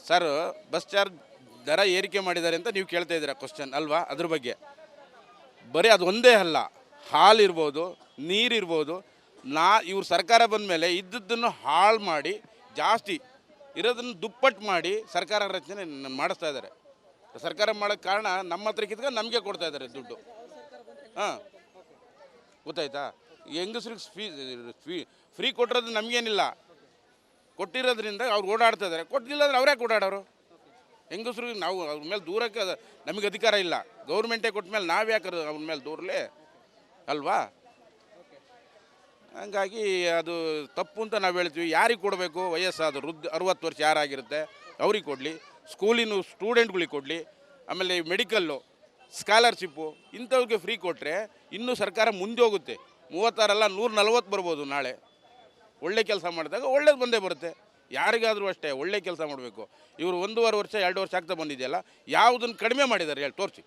Sir, bus charge ದರ ಏರಿಕೆ ಮಾಡಿದ್ದಾರೆ ಅಂತ ನೀವು ಕೇಳ್ತಾ ಇದ್ದೀರಾ ಕ್ವಶನ್ ಅಲ್ವಾ? ಅದ್ರ ಬಗ್ಗೆ ಬರೀ ಅದು ಒಂದೇ ಅಲ್ಲ, ಹಾಲಿರ್ಬೋದು, ನೀರಿರ್ಬೋದು. ಇವ್ರು ಸರ್ಕಾರ ಬಂದ ಮೇಲೆ ಇದ್ದದ್ದನ್ನು ಹಾಳು ಮಾಡಿ ಜಾಸ್ತಿ ಇರೋದನ್ನು ದುಪ್ಪಟ್ಟು ಮಾಡಿ ಸರ್ಕಾರ ರಚನೆ ಮಾಡಿಸ್ತಾ ಇದ್ದಾರೆ. ಸರ್ಕಾರ ಮಾಡೋಕ್ಕೆ ಕಾರಣ ನಮ್ಮ ಹತ್ರ ಕಿತ್ಕೊಂಡು ನಮಗೆ ಕೊಡ್ತಾ ಇದ್ದಾರೆ ದುಡ್ಡು. ಹಾಂ, ಗೊತ್ತಾಯ್ತಾ? ಹೆಂಗಸ್ರಿಗೆ ಫ್ರೀ ಕೊಟ್ಟಿರೋದು ನಮಗೇನಿಲ್ಲ, ಕೊಟ್ಟಿರೋದ್ರಿಂದ ಅವ್ರು ಓಡಾಡ್ತಾ ಇದ್ದಾರೆ. ಕೊಟ್ಟಿಲ್ಲ ಅಂದ್ರೆ ಅವರೇ ಓಡಾಡೋರು. ಹೆಂಗಸ್ರಿಗೆ ನಾವು ಅವ್ರ ಮೇಲೆ ದೂರಕ್ಕೆ ನಮಗೆ ಅಧಿಕಾರ ಇಲ್ಲ. ಗೌರ್ಮೆಂಟೇ ಕೊಟ್ಟ ಮೇಲೆ ನಾವು ಯಾಕೆ ಅವ್ರ ಮೇಲೆ ದೂರಲೇ ಅಲ್ವಾ? ಹಂಗಾಗಿ ಅದು ತಪ್ಪು ಅಂತ ನಾವು ಹೇಳ್ತೀವಿ. ಯಾರಿಗೆ ಕೊಡಬೇಕು? ವಯಸ್ಸಾದ ವೃದ್ಧ 60 ವರ್ಷ ಯಾರಾಗಿರುತ್ತೆ ಅವ್ರಿಗೆ ಕೊಡಲಿ, ಸ್ಕೂಲಿನ ಸ್ಟೂಡೆಂಟ್ಗಳಿಗೆ ಕೊಡಲಿ, ಆಮೇಲೆ ಮೆಡಿಕಲ್ಲು, ಸ್ಕಾಲರ್ಶಿಪ್ಪು ಇಂಥವ್ರಿಗೆ ಫ್ರೀ ಕೊಟ್ಟರೆ ಇನ್ನೂ ಸರ್ಕಾರ ಮುಂದೆ ಹೋಗುತ್ತೆ. 36 ಅಲ್ಲ 140 ಬರ್ಬೋದು ನಾಳೆ. ಒಳ್ಳೆ ಕೆಲಸ ಮಾಡಿದಾಗ ಒಳ್ಳೇದು ಬಂದೇ ಬರುತ್ತೆ. ಯಾರಿಗಾದರೂ ಅಷ್ಟೇ ಒಳ್ಳೆ ಕೆಲಸ ಮಾಡಬೇಕು. ಇವರು 1.5 ವರ್ಷ 2 ವರ್ಷ ಆಗ್ತಾ ಬಂದಿದೆಯಲ್ಲ, ಯಾವುದನ್ನು ಕಡಿಮೆ ಮಾಡಿದ್ದಾರೆ ಹೇಳಿ ತೋರಿಸಿ.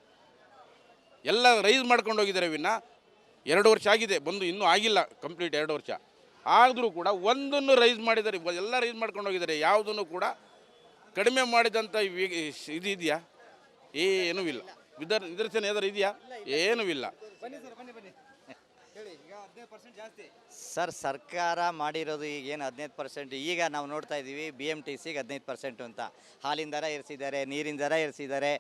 ಎಲ್ಲ ರೈಸ್ ಮಾಡ್ಕೊಂಡು ಹೋಗಿದ್ದಾರೆ ವಿನ್ನ 2 ವರ್ಷ ಆಗಿದೆ ಬಂದು, ಇನ್ನೂ ಆಗಿಲ್ಲ ಕಂಪ್ಲೀಟ್ 2 ವರ್ಷ ಆದರೂ ಕೂಡ ಒಂದನ್ನು ರೈಸ್ ಮಾಡಿದ್ದಾರೆ. ಎಲ್ಲ ರೈಸ್ ಮಾಡ್ಕೊಂಡು ಹೋಗಿದ್ದಾರೆ. ಯಾವುದನ್ನು ಕೂಡ ಕಡಿಮೆ ಮಾಡಿದಂಥ ಇದು ಇದೆಯಾ? ಏನೂ ಇಲ್ಲ. ನಿದರ್ಶನ ಯಾವ್ದಾರು ಇದೆಯಾ? ಏನೂ ಇಲ್ಲ. ಸರ್, ಸರ್ಕಾರ ಮಾಡಿರೋದು ಈಗೇನು 15%. ಈಗ ನಾವು ನೋಡ್ತಾ ಇದ್ದೀವಿ BMTCಗೆ 15% ಅಂತ. ಹಾಲಿನ ದರ ಏರಿಸಿದ್ದಾರೆ, ನೀರಿನ ದರ ಏರಿಸಿದ್ದಾರೆ,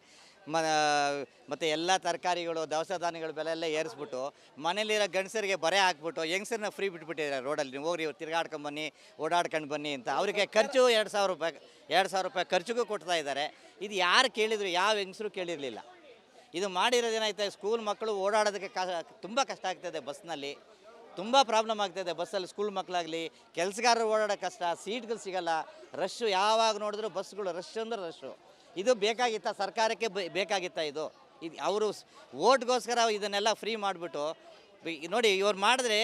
ಮತ್ತು ಎಲ್ಲ ತರಕಾರಿಗಳು, ದವಸ ಧಾನ್ಯಗಳ ಬೆಲೆ ಎಲ್ಲ ಏರಿಸ್ಬಿಟ್ಟು ಮನೇಲಿರೋ ಗಂಡಸರಿಗೆ ಬರೆ ಹಾಕ್ಬಿಟ್ಟು ಹೆಂಗಸರನ್ನ ಫ್ರೀ ಬಿಟ್ಬಿಟ್ಟಿದ್ದಾರೆ. ರೋಡಲ್ಲಿ ನೀವು ಹೋಗ್ರಿ, ತಿರ್ಗಾಡ್ಕೊಂಬನ್ನಿ, ಓಡಾಡ್ಕೊಂಡು ಬನ್ನಿ ಅಂತ. ಅವರಿಗೆ ಖರ್ಚು 2,000 ರೂಪಾಯಿ ಖರ್ಚಿಗೂ ಕೊಡ್ತಾ ಇದ್ದಾರೆ. ಇದು ಯಾರು ಕೇಳಿದ್ರು? ಯಾವ ಹೆಂಗಸರು ಕೇಳಿರಲಿಲ್ಲ. ಇದು ಮಾಡಿರೋದೇನಾಯ್ತು, ಸ್ಕೂಲ್ ಮಕ್ಕಳು ಓಡಾಡೋದಕ್ಕೆ ತುಂಬ ಕಷ್ಟ ಆಗ್ತಾಯಿದೆ. ಬಸ್ನಲ್ಲಿ ತುಂಬ ಪ್ರಾಬ್ಲಮ್ ಆಗ್ತಾಯಿದೆ. ಬಸ್ಸಲ್ಲಿ ಸ್ಕೂಲ್ ಮಕ್ಕಳಾಗಲಿ, ಕೆಲಸಗಾರರು ಓಡಾಡೋ ಕಷ್ಟ, ಸೀಟ್ಗಳು ಸಿಗೋಲ್ಲ, ರಶ್ಶು. ಯಾವಾಗ ನೋಡಿದ್ರು ಬಸ್ಗಳು ರಶ್ ಅಂದ್ರೆ ರಶ್ಶು. ಇದು ಬೇಕಾಗಿತ್ತಾ? ಸರ್ಕಾರಕ್ಕೆ ಬೇಕಾಗಿತ್ತಾ ಇದು? ಅವರು ಓಟ್ಗೋಸ್ಕರ ಇದನ್ನೆಲ್ಲ ಫ್ರೀ ಮಾಡಿಬಿಟ್ಟು ನೋಡಿ, ಇವ್ರು ಮಾಡಿದ್ರೆ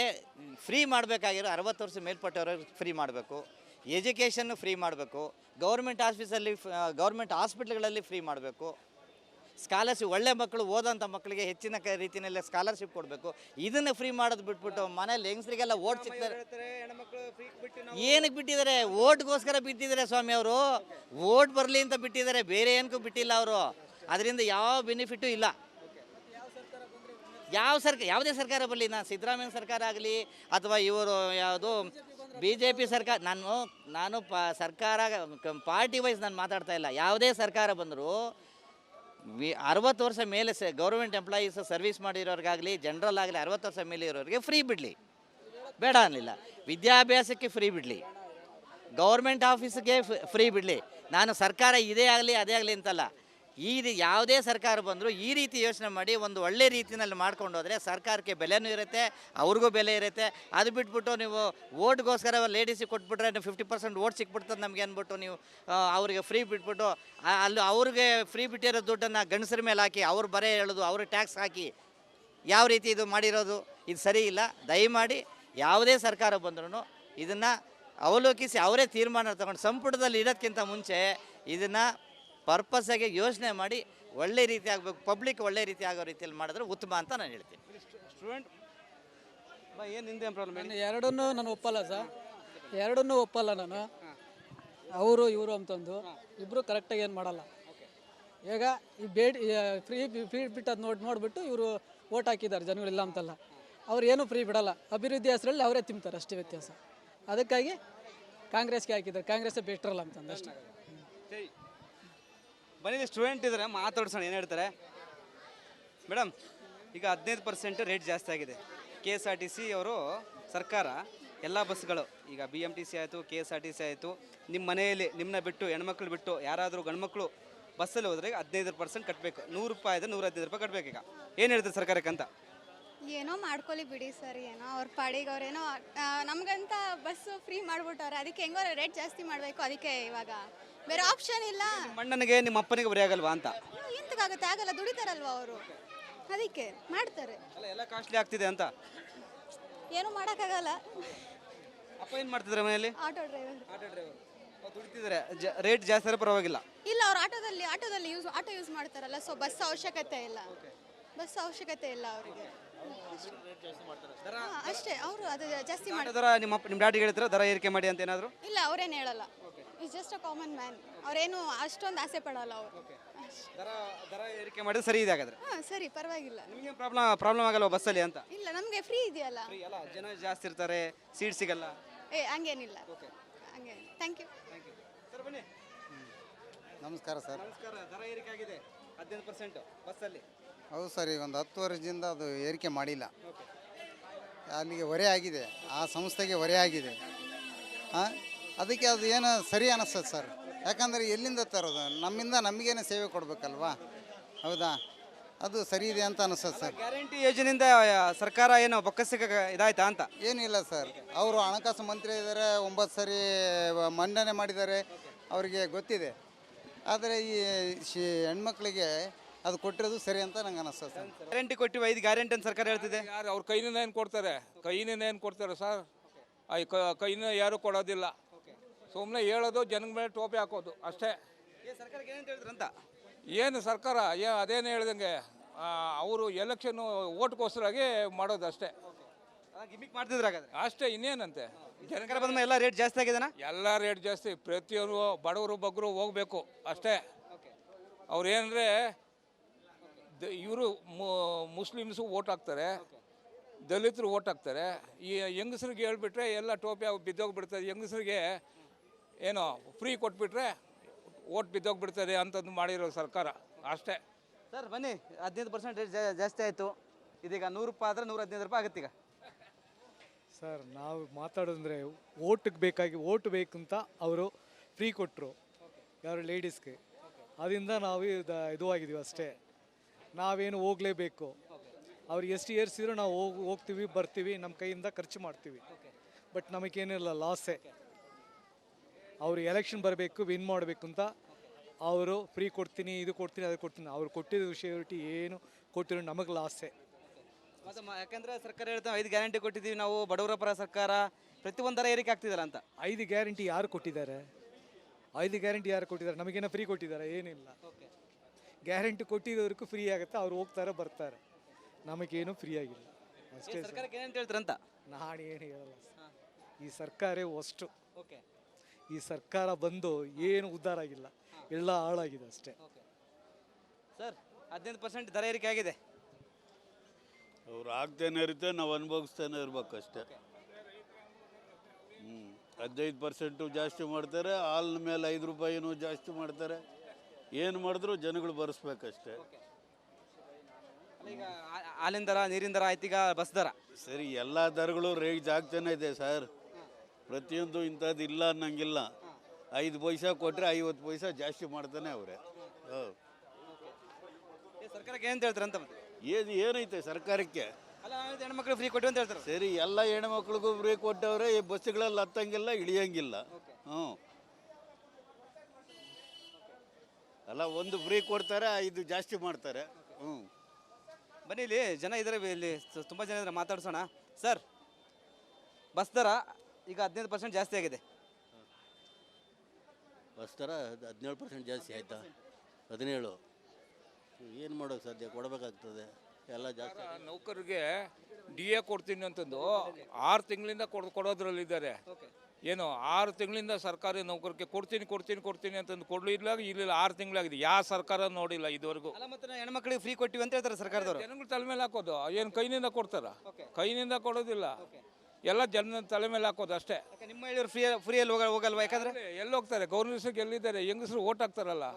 ಫ್ರೀ ಮಾಡಬೇಕಾಗಿರೋ 60 ವರ್ಷ ಮೇಲ್ಪಟ್ಟವ್ರಿಗೆ ಫ್ರೀ ಮಾಡಬೇಕು, ಎಜುಕೇಷನ್ನು ಫ್ರೀ ಮಾಡಬೇಕು, ಗೌರ್ಮೆಂಟ್ ಹಾಸ್ಪಿಟ್ಲ್ಗಳಲ್ಲಿ ಫ್ರೀ ಮಾಡಬೇಕು, ಸ್ಕಾಲರ್ಶಿಪ್ ಒಳ್ಳೆ ಮಕ್ಕಳು ಓದೋಂಥ ಮಕ್ಕಳಿಗೆ ಹೆಚ್ಚಿನ ರೀತಿಯಲ್ಲಿ ಸ್ಕಾಲರ್ಶಿಪ್ ಕೊಡಬೇಕು. ಇದನ್ನು ಫ್ರೀ ಮಾಡೋದು ಬಿಟ್ಬಿಟ್ಟು ಮನೇಲಿ ಹೆಂಗಸರಿಗೆಲ್ಲ ಓಟ್ ಸಿಗ್ತಾರೆ. ಏನಕ್ಕೆ ಬಿಟ್ಟಿದ್ದಾರೆ? ಓಟ್ಗೋಸ್ಕರ ಬಿಟ್ಟಿದ್ದಾರೆ ಸ್ವಾಮಿ. ಅವರು ಓಟ್ ಬರಲಿ ಅಂತ ಬಿಟ್ಟಿದ್ದಾರೆ, ಬೇರೆ ಏನಕ್ಕೂ ಬಿಟ್ಟಿಲ್ಲ ಅವರು. ಅದರಿಂದ ಯಾವ ಬೆನಿಫಿಟು ಇಲ್ಲ. ಯಾವುದೇ ಸರ್ಕಾರ ಬರಲಿ, ಸಿದ್ದರಾಮಯ್ಯ ಸರ್ಕಾರ ಆಗಲಿ ಅಥವಾ ಇವರು ಯಾವುದು BJP ಸರ್ಕಾರ, ನಾನು ಸರ್ಕಾರ ಪಾರ್ಟಿ ವೈಸ್ ನಾನು ಮಾತಾಡ್ತಾ ಇಲ್ಲ. ಯಾವುದೇ ಸರ್ಕಾರ ಬಂದರೂ 60 ವರ್ಷ ಮೇಲೆ ಗೌರ್ಮೆಂಟ್ ಎಂಪ್ಲಾಯೀಸ್ ಸರ್ವಿಸ್ ಮಾಡಿರೋರಿಗಾಗಲಿ, ಜನರಲ್ ಆಗಲಿ 60 ವರ್ಷ ಮೇಲೆ ಇರೋರಿಗೆ ಫ್ರೀ ಬಿಡಲಿ, ಬೇಡ ಅನ್ನಲಿಲ್ಲ. ವಿದ್ಯಾಭ್ಯಾಸಕ್ಕೆ ಫ್ರೀ ಬಿಡಲಿ, ಗೌರ್ಮೆಂಟ್ ಆಫೀಸ್ಗೆ ಫ್ರೀ ಬಿಡಲಿ. ನಾನು ಸರ್ಕಾರ ಇದೇ ಆಗಲಿ ಅದೇ ಆಗಲಿ ಅಂತಲ್ಲ. ಯಾವುದೇ ಸರ್ಕಾರ ಬಂದರೂ ಈ ರೀತಿ ಯೋಚನೆ ಮಾಡಿ ಒಂದು ಒಳ್ಳೆ ರೀತಿಯಲ್ಲಿ ಮಾಡ್ಕೊಂಡು ಹೋದರೆ ಸರ್ಕಾರಕ್ಕೆ ಬೆಲೆನೂ ಇರುತ್ತೆ, ಅವ್ರಿಗೂ ಬೆಲೆ ಇರುತ್ತೆ. ಅದು ಬಿಟ್ಬಿಟ್ಟು ನೀವು ಓಟ್ಗೋಸ್ಕರ ಲೇಡೀಸಿಗೆ ಕೊಟ್ಬಿಟ್ರೆ 50% ಓಟ್ ಸಿಕ್ಬಿಡ್ತದೆ ನಮಗೆ ಅಂದ್ಬಿಟ್ಟು ನೀವು ಅವರಿಗೆ ಫ್ರೀ ಬಿಟ್ಬಿಟ್ಟು ಅಲ್ಲಿ ಅವ್ರಿಗೆ ಫ್ರೀ ಬಿಟ್ಟಿರೋ ದುಡ್ಡನ್ನು ಗಂಡಸರ ಮೇಲೆ ಹಾಕಿ ಅವ್ರು ಬರೆ ಹೇಳೋದು, ಅವ್ರಿಗೆ ಟ್ಯಾಕ್ಸ್ ಹಾಕಿ ಯಾವ ರೀತಿ ಇದು ಮಾಡಿರೋದು, ಇದು ಸರಿ ಇಲ್ಲ. ದಯಮಾಡಿ ಯಾವುದೇ ಸರ್ಕಾರ ಬಂದ್ರೂ ಇದನ್ನು ಅವಲೋಕಿಸಿ ಅವರೇ ತೀರ್ಮಾನ ತಗೊಂಡು ಸಂಪುಟದಲ್ಲಿ ಇಡೋದಕ್ಕಿಂತ ಮುಂಚೆ ಇದನ್ನು ಪರ್ಪಸ್ಸಾಗಿ ಯೋಚನೆ ಮಾಡಿ ಒಳ್ಳೆ ರೀತಿ ಆಗಬೇಕು, ಪಬ್ಲಿಕ್ ಒಳ್ಳೆ ರೀತಿ ಆಗೋ ರೀತಿಯಲ್ಲಿ ಮಾಡಿದ್ರೆ ಉತ್ತಮ ಅಂತ ನಾನು ಹೇಳ್ತೀನಿ. ಸ್ಟೂಡೆಂಟ್ ಏನು ನಿಂದೆ ಪ್ರಾಬ್ಲಮ್? ಎರಡನ್ನೂ ನಾನು ಒಪ್ಪಲ್ಲ ಸರ್, ಎರಡನ್ನೂ ಒಪ್ಪಲ್ಲ ನಾನು. ಅವರು ಇವರು ಅಂತಂದು ಇಬ್ಬರು ಕರೆಕ್ಟಾಗಿ ಏನು ಮಾಡಲ್ಲ. ಈಗ ಈ ಫ್ರೀ ಬಿಟ್ಟದ್ದು ನೋಡಿಬಿಟ್ಟು ಇವರು ಓಟ್ ಹಾಕಿದ್ದಾರೆ ಜನಗಳಿಲ್ಲ ಅಂತಲ್ಲ. ಅವ್ರು ಏನೂ ಫ್ರೀ ಬಿಡಲ್ಲ. ಅಭಿವೃದ್ಧಿ ಹೆಸರಲ್ಲಿ ಅವರೇ ತಿಂತಾರೆ, ಅಷ್ಟೇ ವ್ಯತ್ಯಾಸ. ಅದಕ್ಕಾಗಿ ಕಾಂಗ್ರೆಸ್ಗೆ ಹಾಕಿದ್ದಾರೆ. ಕಾಂಗ್ರೆಸ್ಸೇ ಬೆಸ್ಟ್ರಲ್ಲ ಅಂತಂದು ಅಷ್ಟೇ. ಬನ್ನಿ, ಸ್ಟೂಡೆಂಟ್ ಇದ್ದಾರೆ, ಮಾತಾಡ್ಸೋಣ. ಏನು ಹೇಳ್ತಾರೆ ಮೇಡಮ್? ಈಗ 15% ರೇಟ್ ಜಾಸ್ತಿ ಆಗಿದೆ. KSRTC ಅವರು ಸರ್ಕಾರ ಎಲ್ಲ ಬಸ್ಗಳು, ಈಗ BMTC ಆಯಿತು, KSRTC ಆಯಿತು, ನಿಮ್ಮ ಮನೆಯಲ್ಲಿ ನಿಮ್ಮನ್ನ ಬಿಟ್ಟು ಹೆಣ್ಮಕ್ಳು ಬಿಟ್ಟು ಯಾರಾದರೂ ಗಂಡ್ಮಕ್ಳು ಬಸ್ಸಲ್ಲಿ ಹೋದ್ರೆ 15% ಕಟ್ಟಬೇಕು. 100 ರೂಪಾಯಿ ಇದೆ, 115 ರೂಪಾಯಿ ಕಟ್ಟಬೇಕು. ಈಗ ಏನು ಹೇಳ್ತಾರೆ ಸರ್ಕಾರಕ್ಕೆ ಅಂತ? ಏನೋ ಮಾಡ್ಕೊಳ್ಳಿ ಬಿಡಿ ಸರ್, ಏನೋ ಅವ್ರ ಪಾಡಿಗೆ ಅವ್ರೇನೋ ನಮಗಂತ ಬಸ್ಸು ಫ್ರೀ ಮಾಡಿಬಿಟ್ಟವ್ರೆ. ಅದಕ್ಕೆ ಹೆಂಗೋ ರೇಟ್ ಜಾಸ್ತಿ ಮಾಡಬೇಕು. ಅದಕ್ಕೆ ಇವಾಗ ಬೇರೆ ಆಪ್ಷನ್ ಇಲ್ಲ. ಅಣ್ಣನಿಗೆ ನಿಮ್ಮ ಅಪ್ಪನಿಗೆ ಬರೀ ಆಗಲ್ವಾ ಅಂತ? ಎಂತಕ್ಕಾಗುತ್ತೆ? ಆಗಲ್ಲ, ದುಡಿತಾರಲ್ವ ಅವರು, ಅದಕ್ಕೆ ಮಾಡ್ತಾರೆ. ಅಲ್ಲ, ಎಲ್ಲ ಕಾಸ್ಟ್ಲಿ ಆಗ್ತಿದೆ ಅಂತ. ಏನೂ ಮಾಡೋಕ್ಕಾಗಲ್ಲ. ಅಪ್ಪ ಏನು ಮಾಡ್ತಿದ್ದಾರೆ ಮನೆಯಲ್ಲಿ? Auto driver. ದುಡಿತಿದ್ದಾರೆ. ರೇಟ್ ಜಾಸ್ತಿ ಆದರೆ ಪರವಾಗಿಲ್ಲ. ಇಲ್ಲ, ಅವ್ರು ಆಟೋದಲ್ಲಿ ಆಟೋ ಯೂಸ್ ಮಾಡ್ತಾರಲ್ಲ, ಸೊ ಬಸ್ ಅವಶ್ಯಕತೆ ಇಲ್ಲ. ಅವರಿಗೆ ಅಷ್ಟೇ. ಅವರು ಅದು ಜಾಸ್ತಿ ಮಾಡ್ತಾರೆ. ನಿಮ್ಮ ಡ್ಯಾಡಿಗೆ ಹೇಳ್ತಾರೆ ದರ ಏರಿಕೆ ಮಾಡಿ ಅಂತ ಏನಾದರೂ? ಇಲ್ಲ, ಅವ್ರೇನು ಹೇಳಲ್ಲ. Is just a common man. ಅವ್ರೇನು ಅಷ್ಟೊಂದು ಆಸೆ ಪಡಲ್ಲ ಅವರು. ದರ ದರ ಏರಿಕೆ ಮಾಡಿದ್ರೆ ಸರಿ ಇದೆ ಹಾಗಾದ್ರೆ. ಹಾಂ ಸರಿ, ಪರವಾಗಿಲ್ಲ. ನಿಮಗೆ ಪ್ರಾಬ್ಲಮ್ ಆಗಲ್ವಾ ಬಸ್ಸಲ್ಲಿ ಅಂತ? ಇಲ್ಲ, ನಮಗೆ ಫ್ರೀ ಇದೆಯಲ್ಲ. ಫ್ರೀ ಅಲ್ಲ, ಜನ ಜಾಸ್ತಿ ಇರ್ತಾರೆ, ಸೀಟ್ ಸಿಗಲ್ಲ. ಹಂಗೇನಿಲ್ಲ. ಹಂಗೆ, ಥ್ಯಾಂಕ್ ಯು. ಸರ್ ಬನ್ನಿ. ನಮಸ್ಕಾರ ಸರ್. ನಮಸ್ಕಾರ. ದರ ಏರಿಕೆ ಆಗಿದೆ 15% ಬಸ್ಸಲ್ಲಿ. ಹೌದು ಸರ್, ಈಗ ಒಂದು 10 ವರ್ಷದಿಂದ ಅದು ಏರಿಕೆ ಮಾಡಿಲ್ಲ. ಅಲ್ಲಿಗೆ ಹೊರೆ ಆಗಿದೆ, ಆ ಸಂಸ್ಥೆಗೆ ಹೊರೆ ಆಗಿದೆ. ಅದಕ್ಕೆ ಅದು ಏನು ಸರಿ ಅನ್ನಿಸ್ತದೆ ಸರ್. ಯಾಕಂದರೆ ಎಲ್ಲಿಂದ ತರೋದು? ನಮ್ಮಿಂದ ನಮಗೇನೆ ಸೇವೆ ಕೊಡಬೇಕಲ್ವಾ? ಹೌದಾ? ಅದು ಸರಿ ಇದೆ ಅಂತ ಅನಿಸ್ತದೆ ಸರ್. ಗ್ಯಾರಂಟಿ ಯೋಜನೆಯಿಂದ ಸರ್ಕಾರ ಏನು ಬೊಕ್ಕಸಿಗೆ ಇದಾಯ್ತಾ ಅಂತ? ಏನಿಲ್ಲ ಸರ್, ಅವರು ಹಣಕಾಸು ಮಂತ್ರಿ ಇದ್ದಾರೆ, 9 ಸರಿ ಮಂಡನೆ ಮಾಡಿದ್ದಾರೆ, ಅವರಿಗೆ ಗೊತ್ತಿದೆ. ಆದರೆ ಈ ಹೆಣ್ಮಕ್ಳಿಗೆ ಅದು ಕೊಟ್ಟಿರೋದು ಸರಿ ಅಂತ ನಂಗೆ ಅನಿಸ್ತದೆ ಸರ್. ಗ್ಯಾರಂಟಿ ಕೊಟ್ಟಿವಿ, 5 ಗ್ಯಾರಂಟಿ ಅಂತ ಸರ್ಕಾರ ಹೇಳ್ತಿದೆ. ಯಾರು ಅವ್ರ ಕೈನಿಂದ ಏನು ಕೊಡ್ತಾರೆ? ಕೈನಿಂದ ಏನು ಕೊಡ್ತಾರೆ ಸರ್? ಕೈನ ಯಾರು ಕೊಡೋದಿಲ್ಲ. ಸುಮ್ಮನೆ ಹೇಳೋದು, ಜನಗಳ ಮೇಲೆ ಟೋಪಿ ಹಾಕೋದು ಅಷ್ಟೇ. ಸರ್ಕಾರಕ್ಕೆ ಏನಂತ ಹೇಳಿದ್ರು ಅಂತ? ಏನು ಸರ್ಕಾರ ಅದೇನು ಹೇಳ್ದಂಗೆ ಅವರು ಎಲೆಕ್ಷನ್ನು ಓಟ್ಗೋಸ್ಕರಾಗಿ ಮಾಡೋದು ಅಷ್ಟೇ. ಗಿಮಿಕ್ ಮಾಡ್ತಿದ್ರು ಹಾಗಾದ್ರೆ. ಅಷ್ಟೇ, ಇನ್ನೇನಂತೆ. ಸರ್ಕಾರ ಬಂದ ಮೇಲೆ ಎಲ್ಲ ರೇಟ್ ಜಾಸ್ತಿ ಆಗಿದೆನಾ? ಎಲ್ಲ ರೇಟ್ ಜಾಸ್ತಿ. ಪ್ರತಿಯೊಂದು ಬಡವರು ಬಗ್ಗರು ಹೋಗಬೇಕು ಅಷ್ಟೇ. ಅವ್ರು ಏನಂದರೆ ಇವರು ಮುಸ್ಲಿಮ್ಸು ಓಟ್ ಹಾಕ್ತಾರೆ, ದಲಿತರು ಓಟ್ ಹಾಕ್ತಾರೆ. ಈ ಹೆಂಗಸ್ರಿಗೆ ಹೇಳ್ಬಿಟ್ರೆ ಎಲ್ಲ ಟೋಪಿ ಬಿದ್ದೋಗ್ಬಿಡ್ತದೆ. ಹೆಂಗಸ್ರಿಗೆ ಏನೋ ಫ್ರೀ ಕೊಟ್ಬಿಟ್ರೆ ಓಟ್ ಬಿದ್ದೋಗ್ಬಿಡ್ತದೆ ಅಂತಂದು ಮಾಡಿರೋ ಸರ್ಕಾರ ಅಷ್ಟೇ. ಸರ್ ಬನ್ನಿ, 15% ರೇಟ್ ಜಾಸ್ತಿ ಆಯಿತು. ಇದೀಗ 100 ರೂಪಾಯಿ ಆದರೆ 115 ರೂಪಾಯಿ ಆಗುತ್ತೆ ಈಗ. ಸರ್, ನಾವು ಮಾತಾಡೋದಂದರೆ ಓಟಿಗೆ ಬೇಕಾಗಿ ಓಟ್ ಬೇಕಂತ ಅವರು ಫ್ರೀ ಕೊಟ್ಟರು ಯಾರು ಲೇಡೀಸ್ಗೆ. ಅದರಿಂದ ನಾವು ಇದು ಆಗಿದ್ದೀವಿ ಅಷ್ಟೇ. ನಾವೇನು ಹೋಗಲೇಬೇಕು. ಅವ್ರು ಎಷ್ಟು ಏರ್ಸಿದ್ರು ನಾವು ಹೋಗ್ತೀವಿ, ಬರ್ತೀವಿ, ನಮ್ಮ ಕೈಯಿಂದ ಖರ್ಚು ಮಾಡ್ತೀವಿ. ಬಟ್ ನಮಗೇನಿಲ್ಲ, ಲಾಸೇ. ಅವರು ಎಲೆಕ್ಷನ್ ಬರಬೇಕು, ವಿನ್ ಮಾಡಬೇಕು ಅಂತ ಅವರು ಫ್ರೀ ಕೊಡ್ತೀನಿ, ಇದು ಕೊಡ್ತೀನಿ, ಅದು ಕೊಡ್ತೀನಿ. ಅವ್ರು ಕೊಟ್ಟಿರೋ ಶ್ಯೂರಿಟಿ ಏನು ಕೊಟ್ಟಿರೋ ನಮಗೆ ಲಾಸೇ. ಮತ್ತು ಯಾಕಂದರೆ ಸರ್ಕಾರ ಹೇಳ್ತಾರೆ 5 ಗ್ಯಾರಂಟಿ ಕೊಟ್ಟಿದ್ದೀವಿ ನಾವು, ಬಡವರ ಪರ ಸರ್ಕಾರ, ಪ್ರತಿಯೊಂದು ದರ ಏರಿಕೆ ಆಗ್ತಿದಲ್ಲ ಅಂತ. 5 ಗ್ಯಾರಂಟಿ ಯಾರು ಕೊಟ್ಟಿದ್ದಾರೆ? 5 ಗ್ಯಾರಂಟಿ ಯಾರು ಕೊಟ್ಟಿದ್ದಾರೆ? ನಮಗೇನೋ ಫ್ರೀ ಕೊಟ್ಟಿದ್ದಾರೆ? ಏನಿಲ್ಲ. ಗ್ಯಾರಂಟಿ ಕೊಟ್ಟಿರೋದಕ್ಕೂ ಫ್ರೀ ಆಗುತ್ತೆ, ಅವ್ರು ಹೋಗ್ತಾರೆ ಬರ್ತಾರೆ. ನಮಗೇನು ಫ್ರೀ ಆಗಿಲ್ಲ ಅಷ್ಟೇ. ಸರ್ಕಾರಕ್ಕೆ ಏನಂತ ಹೇಳ್ತಾರಂತ? ನಾನು ಏನು ಹೇಳಲ್ಲ ಸರ್. ಈ ಸರ್ಕಾರ ಅಷ್ಟು. ಓಕೆ. ಈ ಸರ್ಕಾರ ಬಂದು ಏನು ಉದ್ಧಾರ ಆಗಿಲ್ಲ, ಎಲ್ಲ ಹಾಳಾಗಿದೆ ಅಷ್ಟೇ. ಸರ್, 15% ದರ ಏರಿಕೆ ಆಗಿದೆ. ಅವ್ರು ಆಗ್ತೇನೆ ಇರುತ್ತೆ, ನಾವು ಅನುಭವಿಸ್ತೇನೆ ಇರ್ಬೇಕಷ್ಟೇ. 15% ಜಾಸ್ತಿ ಮಾಡ್ತಾರೆ, ಹಾಲಿನ ಮೇಲೆ 5 ರೂಪಾಯಿನೂ ಜಾಸ್ತಿ ಮಾಡ್ತಾರೆ. ಏನು ಮಾಡಿದ್ರು ಜನಗಳು ಬರೆಸ್ಬೇಕಷ್ಟೇ. ಈಗ ಹಾಲಿನ ದರ, ನೀರಿನ ದರ ಆಯ್ತು, ಈಗ ಬಸ್ ದರ ಸರಿ, ಎಲ್ಲ ದರಗಳು ರೇಟ್ ಆಗ್ತಾನೆ ಇದೆ ಸರ್. ಪ್ರತಿಯೊಂದು ಇಂಥದ್ದು ಇಲ್ಲ ಅನ್ನಂಗಿಲ್ಲ. 5 ಪೈಸಾ ಕೊಟ್ಟರೆ 50 ಪೈಸಾ ಜಾಸ್ತಿ ಮಾಡ್ತಾನೆ ಅವರೇ. ಸರ್ಕಾರಕ್ಕೆ ಏನಂತ ಹೇಳ್ತಾರಂತ? ಏನೈತೆ ಸರ್ಕಾರಕ್ಕೆ? ಅಲ್ಲ, ಹೆಣ್ಮಕ್ಳು ಫ್ರೀ ಕೊಟ್ಟು ಅಂತ ಹೇಳ್ತಾರೆ. ಸರಿ, ಎಲ್ಲ ಹೆಣ್ಮಕ್ಳಿಗೂ ಫ್ರೀ ಕೊಟ್ಟವ್ರೆ. ಈ ಬಸ್ಸುಗಳಲ್ಲಿ ಹತ್ತಂಗಿಲ್ಲ, ಇಳಿಯಂಗಿಲ್ಲ. ಅಲ್ಲ, ಒಂದು ಫ್ರೀ ಕೊಡ್ತಾರೆ, 5 ಜಾಸ್ತಿ ಮಾಡ್ತಾರೆ. ಬನ್ನಿ, ಇಲ್ಲಿ ಜನ ಇದ್ದಾರೆ, ಇಲ್ಲಿ ತುಂಬ ಜನ ಇದ್ದಾರೆ, ಮಾತಾಡ್ಸೋಣ. ಸರ್, ಬಸ್ ದರ ಈಗ 15% ಜಾಸ್ತಿ ಆಗಿದೆ. ಬಸ್ ದರ 17% ಜಾಸ್ತಿ ಆಯಿತಾ? 17. ಏನು ಮಾಡೋದು ಸಾಧ್ಯ? ಕೊಡಬೇಕಾಗ್ತದೆ, ಎಲ್ಲ ಜಾಸ್ತಿ. ನೌಕರಿಗೆ DA ಕೊಡ್ತೀನಿ ಅಂತಂದು 6 ತಿಂಗಳಿಂದ ಕೊಡೋದ್ರಲ್ಲಿದ್ದಾರೆ. ಏನು 6 ತಿಂಗಳಿಂದ ಸರ್ಕಾರಿ ನೌಕರಿಗೆ ಕೊಡ್ತೀನಿ ಅಂತಂದು ಕೊಡಲಿಲ್ಲ. ಇಲ್ಲಿ 6 ತಿಂಗಳಾಗಿದೆ, ಯಾವ ಸರ್ಕಾರ ನೋಡಿಲ್ಲ ಇದುವರೆಗೂ. ಅಲ್ಲ, ಮತ್ತೆ ಹೆಣ್ಮಕ್ಳಿಗೆ ಫ್ರೀ ಕೊಟ್ಟಿವಿ ಅಂತ ಹೇಳ್ತಾರೆ ಸರ್ಕಾರದವರು. ಜನಗಳು ತಲೆ ಮೇಲೆ ಹಾಕೋದು. ಏನು ಕೈನಿಂದ ಕೊಡ್ತಾರ? ಕೈನಿಂದ ಕೊಡೋದಿಲ್ಲ, ಎಲ್ಲ ಜನ ತಲೆ ಮೇಲೆ ಹಾಕೋದು ಅಷ್ಟೇ. ನಿಮ್ಮ ಹೇಳಿದ್ರು ಫ್ರೀಯಲ್ಲಿ ಹೋಗಲ್ವಾ? ಯಾಕಂದ್ರೆ ಎಲ್ಲಿ ಹೋಗ್ತಾರೆ? ಗೌರ್ಮೆಂಟ್ಸಿಗೆ ಎಲ್ಲಿದ್ದಾರೆ? ಹೆಂಗಸರು ಓಟ್ ಹಾಕ್ತಾರಲ್ಲ,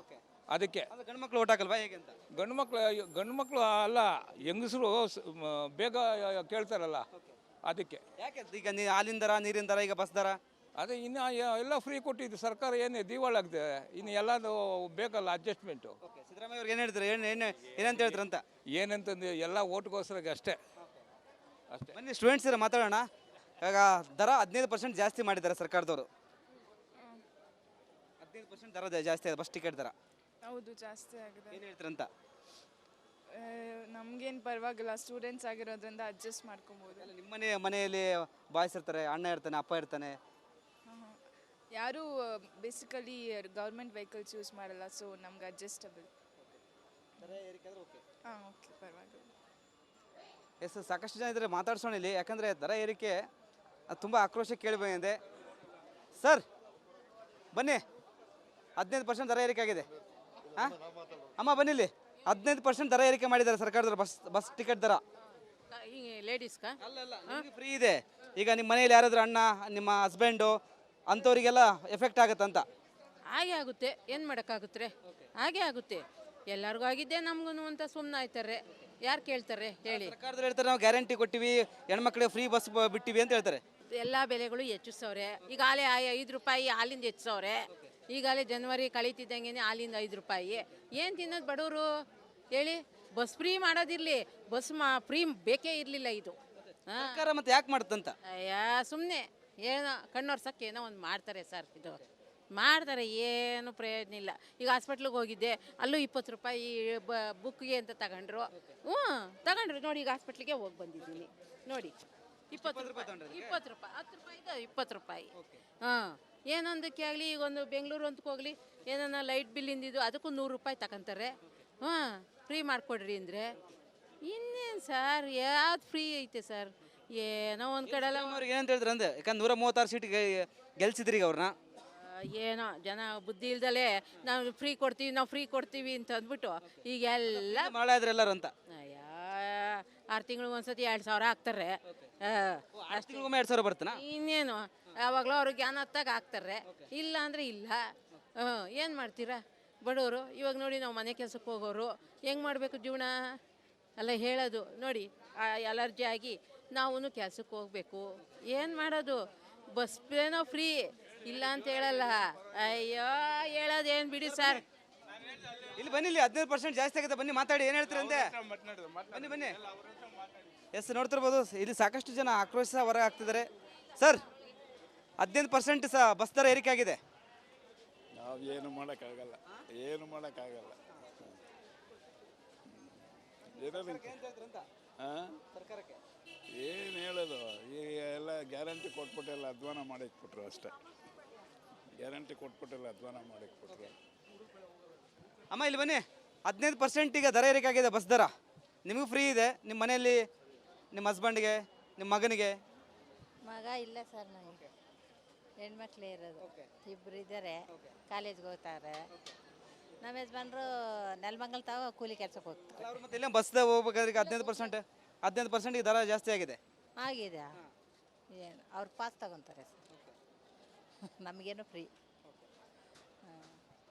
ಅದಕ್ಕೆ. ಗಂಡು ಮಕ್ಳು ಓಟ್ ಹಾಕಲ್ವಾ ಹೇಗೆ ಅಂತ? ಗಂಡು ಮಕ್ಳು ಅಲ್ಲ, ಹೆಂಗಸರು ಬೇಗ ಕೇಳ್ತಾರಲ್ಲ, ಅದಕ್ಕೆ. ಯಾಕೆ ಈಗ ಹಾಲಿನ ದರ, ನೀರಿನ ದರ, ಈಗ ಬಸ್ ದರ ಅದೇ ಇನ್ನು ಎಲ್ಲ ಫ್ರೀ ಕೊಟ್ಟಿದ್ದು ಸರ್ಕಾರ ಏನೇ ದಿವಾಳಾಗಿದೆ. ಇನ್ನು ಎಲ್ಲದು ಬೇಕಲ್ಲ ಅಡ್ಜಸ್ಟ್ಮೆಂಟು. ಸಿದ್ದರಾಮಯ್ಯ ಅವ್ರಿಗೆ ಏನು ಹೇಳ್ತಾರೆ? ಏನಂತ ಹೇಳ್ತಾರಂತ? ಏನಂತಂದು ಎಲ್ಲ ಓಟ್ಗೋಸ್ಕರ ಅಷ್ಟೇ. ಬನ್ನಿ, ಸ್ಟೂಡೆಂಟ್ಸ್ ಇರೋ ಮಾತಾಡೋಣ. ಇವಾಗ ದರ 15% ಜಾಸ್ತಿ ಮಾಡಿದ್ದಾರೆ ಸರ್ಕಾರದವರು. 15% ದರ ಜಾಸ್ತಿ ಆಗಿದೆ ಬಸ್ ಟಿಕೆಟ್ ದರ. ಹೌದು, ಜಾಸ್ತಿ ಆಗಿದೆ. ಏನು ಹೇಳ್ತಾರಂತ? ನಮಗೇನು ಪರವಾಗಿಲ್ಲ, ಸ್ಟೂಡೆಂಟ್ಸ್ ಆಗಿರೋದ್ರಿಂದ ಅಡ್ಜಸ್ಟ್ ಮಾಡ್ಕೊಬೋದು. ನಿಮ್ಮ ಮನೆಯಲ್ಲಿ ಬಾಯ್ಸ್ ಇರ್ತಾರೆ, ಅಣ್ಣ ಇರ್ತಾನೆ, ಅಪ್ಪ ಇರ್ತಾನೆ. ಯಾರು ಬೇಸಿಕಲಿ ಗೌರ್ಮೆಂಟ್ ವೆಹಿಕಲ್ಸ್ ಯೂಸ್ ಮಾಡಲ್ಲ, ಸೊ ನಮ್ಗೆ ಅಡ್ಜಸ್ಟಬಲ್. ಹಾಂ, ಓಕೆ, ಪರವಾಗಿಲ್ಲ. ಎಸ್, ಸಾಕಷ್ಟು ಜನ ಇದ್ದಾರೆ, ಮಾತಾಡ್ಸೋಣ ಇಲ್ಲಿ. ಯಾಕಂದರೆ ದರ ಏರಿಕೆ ತುಂಬ ಆಕ್ರೋಶ ಕೇಳಿ ಬಂದಿದೆ. ಸರ್ ಬನ್ನಿ 15% ದರ ಏರಿಕೆ ಆಗಿದೆ. ಹಾಂ ಅಮ್ಮ ಬನ್ನಿಲ್ಲಿ 15% ದರ ಏರಿಕೆ ಮಾಡಿದ್ದಾರೆ ಸರ್ಕಾರದವರು ಬಸ್ ಟಿಕೆಟ್ ದರ. ಲೇಡೀಸ್ಗಾ ಅಲ್ಲ ನಿಮಗೆ ಫ್ರೀ ಇದೆ. ಈಗ ನಿಮ್ಮ ಮನೇಲಿ ಯಾರಾದ್ರೂ ಅಣ್ಣ ನಿಮ್ಮ ಹಸ್ಬೆಂಡು ಅಂಥವ್ರಿಗೆಲ್ಲ ಎಫೆಕ್ಟ್ ಆಗುತ್ತಂತ. ಹಾಗೆ ಆಗುತ್ತೆ, ಏನು ಮಾಡೋಕ್ಕಾಗುತ್ತೆ, ಹಾಗೆ ಆಗುತ್ತೆ. ಎಲ್ಲರಿಗೂ ಆಗಿದ್ದೆ ನಮಗೂ ಅಂತ ಸುಮ್ಮನೆ ಆಯ್ತಾರೆ. ಯಾರು ಕೇಳ್ತಾರೆ ಹೇಳಿ? ಸರ್ಕಾರದವ್ರು ಹೇಳ್ತಾರೆ ನಾವು ಗ್ಯಾರಂಟಿ ಕೊಟ್ಟಿವಿ, ಹೆಣ್ಮಕ್ಳಿಗೆ ಫ್ರೀ ಬಸ್ ಬಿಟ್ಟಿವಿ ಅಂತ ಹೇಳ್ತಾರೆ. ಎಲ್ಲ ಬೆಲೆಗಳು ಹೆಚ್ಚಿಸವ್ರೆ. ಈಗಾಗಲೇ 5 ರೂಪಾಯಿ ಹಾಲಿಂದ ಹೆಚ್ಚಿಸವ್ರೆ. ಈಗಾಗಲೇ ಜನವರಿ ಕಳೀತಿದ್ದಂಗೆ ಹಾಲಿಂದ 5 ರೂಪಾಯಿ. ಏನು ತಿನ್ನೋದು ಬಡವರು ಹೇಳಿ? ಬಸ್ ಫ್ರೀ ಮಾಡೋದಿರಲಿ, ಬಸ್ ಫ್ರೀ ಬೇಕೇ ಇರಲಿಲ್ಲ ಇದು. ಸರ್ಕಾರ ಮತ್ತೆ ಯಾಕೆ ಮಾಡುತ್ತಂತ? ಅಯ್ಯ ಸುಮ್ಮನೆ ಏನೋ ಕಣ್ಣೊರ್ಸಕ್ಕೆ ಏನೋ ಒಂದು ಮಾಡ್ತಾರೆ ಸರ್. ಇದು ಮಾಡ್ತಾರೆ, ಏನು ಪ್ರಯೋಜನ ಇಲ್ಲ. ಈಗ ಹಾಸ್ಪಿಟ್ಲಿಗೆ ಹೋಗಿದ್ದೆ, ಅಲ್ಲೂ 20 ರೂಪಾಯಿ ಬುಕ್ಗೆ ಅಂತ ತಗೊಂಡ್ರು. ತಗೊಂಡ್ರು ನೋಡಿ. ಈಗ ಹಾಸ್ಪಿಟ್ಲಿಗೆ ಹೋಗಿ ಬಂದಿದ್ದೀನಿ ನೋಡಿ. 20 ರೂಪಾಯಿ 10 ರೂಪಾಯಿ 20 ರೂಪಾಯಿ. ಹಾಂ ಏನೊಂದಕ್ಕೆ ಆಗಲಿ, ಈಗ ಒಂದು ಬೆಂಗಳೂರು ಅಂತಕ್ಕೆ ಹೋಗಲಿ, ಏನನ್ನ ಲೈಟ್ ಬಿಲ್ ಇಂದಿದ್ದು ಅದಕ್ಕೂ 100 ರೂಪಾಯಿ ತಗೊಂತಾರೆ. ಫ್ರೀ ಮಾಡಿಕೊಡ್ರಿ ಅಂದರೆ ಇನ್ನೇನು ಸರ್? ಯಾವ್ದು ಫ್ರೀ ಐತೆ ಸರ್? ಏನೋ ಒಂದು ಕಡೆ ಎಲ್ಲ ಅವ್ರಿಗೆ ಏನಂತ ಹೇಳಿದ್ರೆ ಅಂದ್ರೆ ಯಾಕಂದ್ರೆ 136 ಸೀಟಿಗೆ ಗೆಲ್ಸಿದ್ರಿ ಈಗ ಅವ್ರನ್ನ. ಏನೋ ಜನ ಬುದ್ಧಿ ಇಲ್ದಲೆ ನಾವು ಫ್ರೀ ಕೊಡ್ತೀವಿ ಅಂತ ಅಂದ್ಬಿಟ್ಟು ಈಗ ಎಲ್ಲ ಮಳೆ ಆದ್ರೆ ಎಲ್ಲರೂ ಅಂತ. ಅಯ್ಯ 6 ತಿಂಗಳಿಗೆ ಒಂದ್ಸತಿ 2,000 ಹಾಕ್ತಾರೆ. 6 ತಿಂಗಳಿಗೊಮ್ಮೆ 2,000 ಬರ್ತಾನ? ಇನ್ನೇನು ಯಾವಾಗಲೂ ಅವ್ರಿಗೆ ಜ್ಞಾನ ಹತ್ತಾಗ ಹಾಕ್ತಾರೆ. ಇಲ್ಲ ಅಂದರೆ ಇಲ್ಲ. ಏನು ಮಾಡ್ತೀರಾ ಬಡವರು? ಇವಾಗ ನೋಡಿ, ನಾವು ಮನೆ ಕೆಲಸಕ್ಕೆ ಹೋಗೋರು ಹೆಂಗೆ ಮಾಡಬೇಕು ಜೀವನ ಅಲ್ಲ ಹೇಳೋದು ನೋಡಿ. ಅಲರ್ಜಿ ಆಗಿ ನಾವು ಕೆಲಸಕ್ಕೆ ಹೋಗ್ಬೇಕು. ಏನು ಮಾಡೋದು? ಬಸ್ ಏನೋ ಫ್ರೀ ಇಲ್ಲ ಅಂತ ಹೇಳಲ್ಲ. ಅಯ್ಯೋ ಹೇಳೋದೇನು ಬಿಡಿ ಸರ್. ಇಲ್ಲಿ ಬನ್ನಿ, ಇಲ್ಲಿ 15% ಜಾಸ್ತಿ ಆಗುತ್ತೆ. ಬನ್ನಿ ಮಾತಾಡಿ, ಏನು ಹೇಳ್ತೀರಿ ಅಂತೆ? ಬನ್ನಿ. ಎಸ್ ನೋಡ್ತಿರ್ಬೋದು, ಇಲ್ಲಿ ಸಾಕಷ್ಟು ಜನ ಆಕ್ರೋಶ ಹೊರ ಆಗ್ತಿದ್ದಾರೆ. ಸರ್ 15% ಬಸ್ ದರ ಏರಿಕೆ ಆಗಿದೆ. ನಾವು ಏನು ಮಾಡೋಕ್ಕಾಗಲ್ಲ. ಏನು ಹೇಳೋದು? ಈ ಎಲ್ಲ ಗ್ಯಾರಂಟಿ ಕೊಟ್ಬಿಟ್ಟೆಲ್ಲ ಅಧ್ವಾನ ಮಾಡಿಕ್ಬಿಟ್ರು ಅಷ್ಟೇ. ಗ್ಯಾರಂಟಿ ಕೊಟ್ಬಿಟ್ಟೆಲ್ಲ ಅಧ್ವಾನ ಮಾಡಿಕ್ಬಿಟ್ರು. ಅಮ್ಮ ಇಲ್ಲಿ ಬನ್ನಿ, 15% ಈಗ ದರ ಏರಿಕೆ ಆಗಿದೆ ಬಸ್ ದರ. ನಿಮಗೂ ಫ್ರೀ ಇದೆ. ನಿಮ್ಮ ಮನೆಯಲ್ಲಿ ನಿಮ್ಮ ಹಸ್ಬೆಂಡ್ಗೆ, ನಿಮ್ಮ ಮಗನಿಗೆ? ಮಗ ಇಲ್ಲ ಸರ್, ನನಗೆ ಹೆಣ್ಮಕ್ಳೇ ಇರೋದು. ಇಬ್ಬರು ಇದ್ದಾರೆ, ಕಾಲೇಜ್ಗೆ ಹೋಗ್ತಾರೆ. ನಮ್ಮ ಯಜಮಾನ್ರು ನೆಲಮಂಗಲ ತಾವ ಕೂಲಿ ಕೆಲಸಕ್ಕೆ ಹೋಗ್ತಾರೆ. ಅವ್ರು ಮತ್ತೆ ಇಲ್ಲ ಬಸ್ ಹೋಗ್ಬೇಕಾದ್ರೆ ಈಗ 15% ದರ ಜಾಸ್ತಿ ಆಗಿದೆ. ಆಗಿದೆ. ಏನು ಅವ್ರು ಪಾಸ್ ತಗೊತಾರೆ ಸರ್, ನಮಗೇನು ಫ್ರೀ.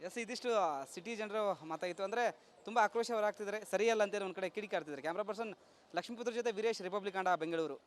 ಎಸ್ ಇದಿಷ್ಟು ಸಿಟಿ ಜನರು ಮಾತಾಗಿತ್ತು. ಅಂದರೆ ತುಂಬ ಆಕ್ರೋಶ ಹೊರಾಗ್ತಿದ್ದಾರೆ. ಸರಿಯಲ್ಲ ಅಂತೇಳಿ ಒಂದು ಕಡೆ ಕಿಡಿಕಾಡ್ತಿದ್ದಾರೆ. ಕ್ಯಾಮ್ರಾ ಪರ್ಸನ್ ಲಕ್ಷ್ಮೀಪುತ್ರ ಜೊತೆ ವೀರೇಶ್, ರಿಪಬ್ಲಿಕ್ ಕನ್ನಡ, ಬೆಂಗಳೂರು.